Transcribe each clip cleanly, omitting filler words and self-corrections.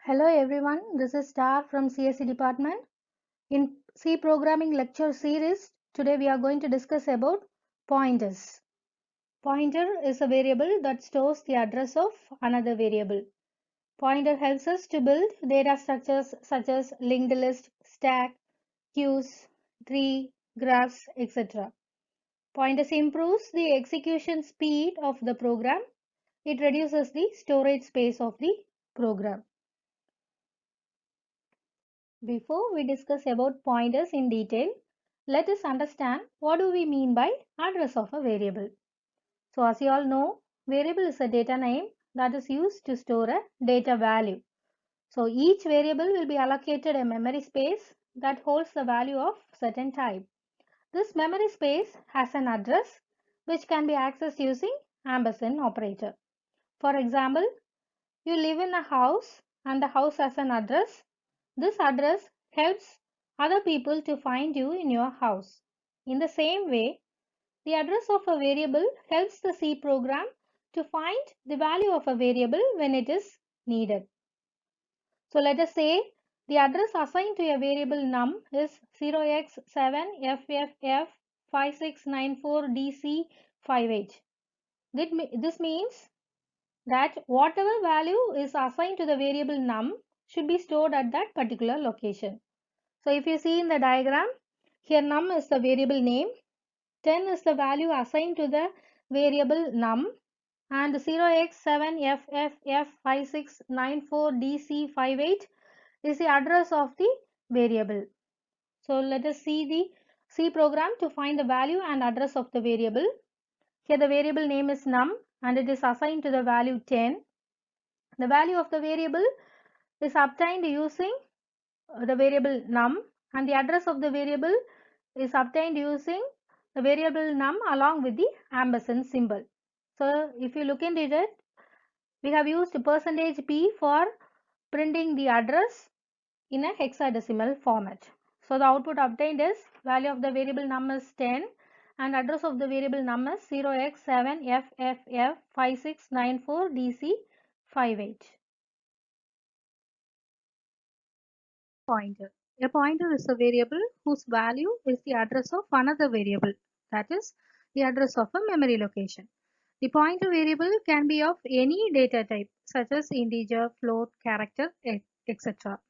Hello everyone, this is Star from CSE department. In C programming lecture series, today we are going to discuss about pointers. Pointer is a variable that stores the address of another variable. Pointer helps us to build data structures such as linked list, stack, queues, tree, graphs, etc. Pointers improves the execution speed of the program. It reduces the storage space of the program. Before we discuss about pointers in detail, let us understand what do we mean by address of a variable. So as you all know, variable is a data name that is used to store a data value. So each variable will be allocated a memory space that holds the value of certain type. This memory space has an address which can be accessed using ampersand operator. For example, you live in a house and the house has an address. This address helps other people to find you in your house. In the same way, the address of a variable helps the C program to find the value of a variable when it is needed. So let us say the address assigned to a variable num is 0x7FFF5694DC58. This means that whatever value is assigned to the variable num should be stored at that particular location. So if you see in the diagram, here num is the variable name, 10 is the value assigned to the variable num, and 0x7FFF5694DC58 is the address of the variable. So let us see the C program to find the value and address of the variable. Here the variable name is num and it is assigned to the value 10. The value of the variable is obtained using the variable num, and the address of the variable is obtained using the variable num along with the ampersand symbol. So if you look into it, we have used %p for printing the address in a hexadecimal format. So the output obtained is value of the variable num is 10 and address of the variable num is 0x7FFF5694DC58. Pointer. A pointer is a variable whose value is the address of another variable, that is, the address of a memory location. The pointer variable can be of any data type such as integer, float, character, etc.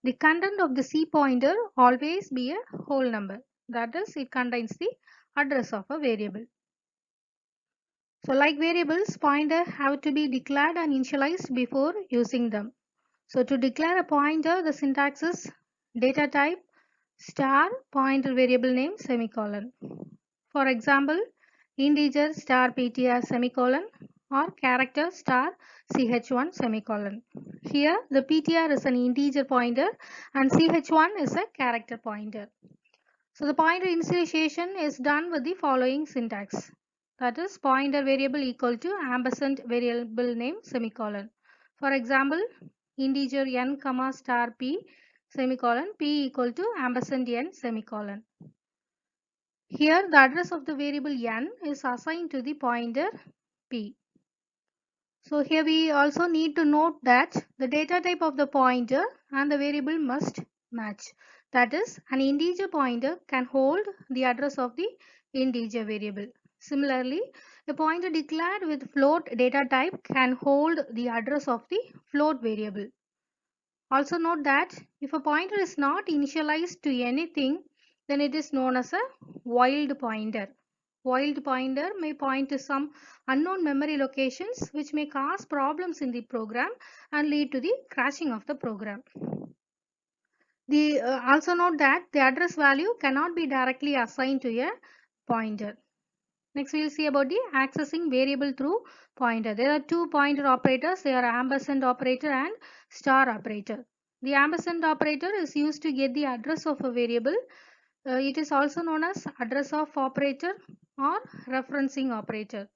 The content of the C pointer always be a whole number, that is, it contains the address of a variable. So like variables, pointer have to be declared and initialized before using them. So to declare a pointer, the syntax is data type star pointer variable name semicolon. For example, integer star ptr semicolon or character star ch1 semicolon. Here the ptr is an integer pointer and ch1 is a character pointer. So the pointer initialization is done with the following syntax. That is pointer variable equal to ampersand variable name semicolon. For example, integer n comma star p semicolon p equal to ampersand n semicolon. Here the address of the variable n is assigned to the pointer p. So here we also need to note that the data type of the pointer and the variable must match. That is, an integer pointer can hold the address of the integer variable. Similarly, a pointer declared with float data type can hold the address of the float variable. Also note that if a pointer is not initialized to anything, then it is known as a wild pointer. Wild pointer may point to some unknown memory locations which may cause problems in the program and lead to the crashing of the program. Also note that the address value cannot be directly assigned to a pointer. Next we will see about the accessing variable through pointer. There are two pointer operators. They are ampersand operator and star operator. The ampersand operator is used to get the address of a variable. It is also known as address of operator or referencing operator.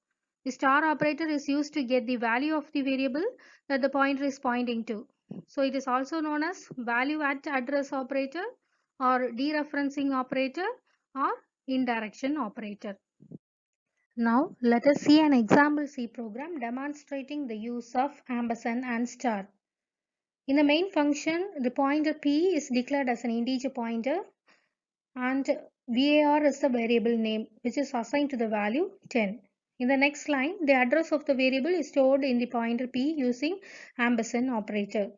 The star operator is used to get the value of the variable that the pointer is pointing to. So it is also known as value at address operator or dereferencing operator or indirection operator. Now let us see an example C program demonstrating the use of ampersand and star. In the main function, the pointer p is declared as an integer pointer and var is the variable name which is assigned to the value 10. In the next line, the address of the variable is stored in the pointer p using ampersand operator.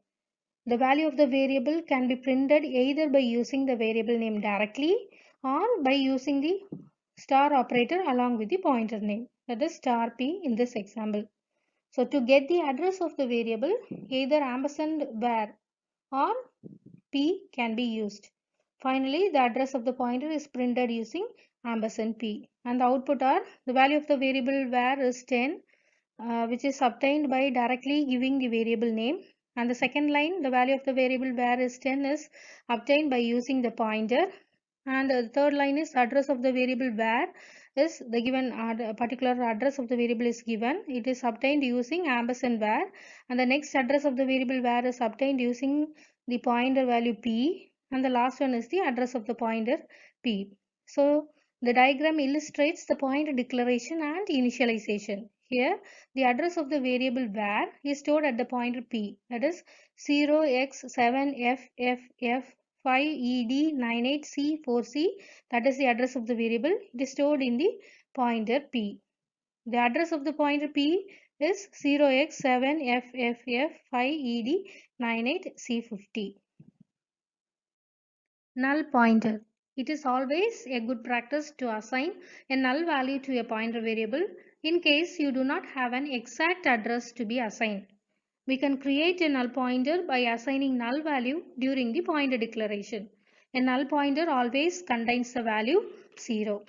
The value of the variable can be printed either by using the variable name directly or by using the star operator along with the pointer name, that is star p in this example. So to get the address of the variable, either ampersand var or p can be used. Finally, the address of the pointer is printed using ampersand p, and the output are the value of the variable var is 10, which is obtained by directly giving the variable name, and the second line, the value of the variable var is 10 is obtained by using the pointer, and the third line is address of the variable var is the given particular address of the variable is given, it is obtained using ampersand var, and the next address of the variable var is obtained using the pointer value p, and the last one is the address of the pointer p. So the diagram illustrates the pointer declaration and initialization. Here the address of the variable var is stored at the pointer p, that is 0x7ff5ed98c4c, that is the address of the variable. It is stored in the pointer p. The address of the pointer p is 0x7ff5ed98c50. Null pointer. It is always a good practice to assign a null value to a pointer variable in case you do not have an exact address to be assigned. We can create a null pointer by assigning null value during the pointer declaration. A null pointer always contains the value 0.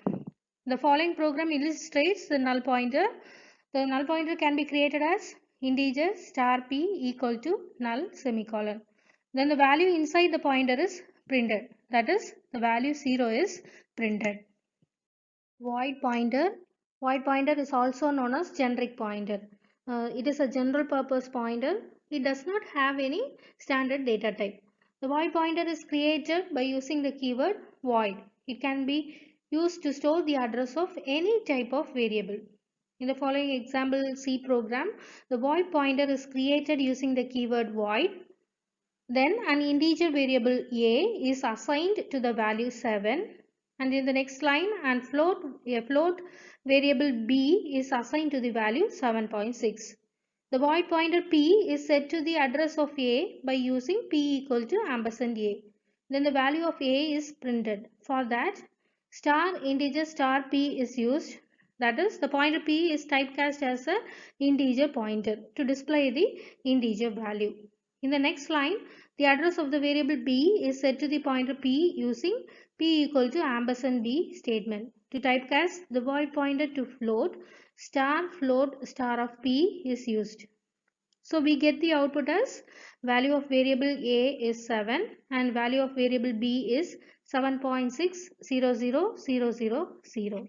The following program illustrates the null pointer. The null pointer can be created as integer star p equal to null semicolon. Then the value inside the pointer is printed. That is, the value 0 is printed. Void pointer. Void pointer is also known as generic pointer. It is a general purpose pointer. It does not have any standard data type. The void pointer is created by using the keyword void. It can be used to store the address of any type of variable. In the following example C program, the void pointer is created using the keyword void. Then an integer variable a is assigned to the value 7, and in the next line a float variable b is assigned to the value 7.6. The void pointer p is set to the address of a by using p equal to ampersand a. Then the value of a is printed. For that, star integer star p is used. That is, the pointer p is typecast as an integer pointer to display the integer value. In the next line, the address of the variable b is set to the pointer p using p equal to ampersand b statement. To typecast the void pointer to float star of p is used. So we get the output as value of variable a is 7 and value of variable b is 7.600000.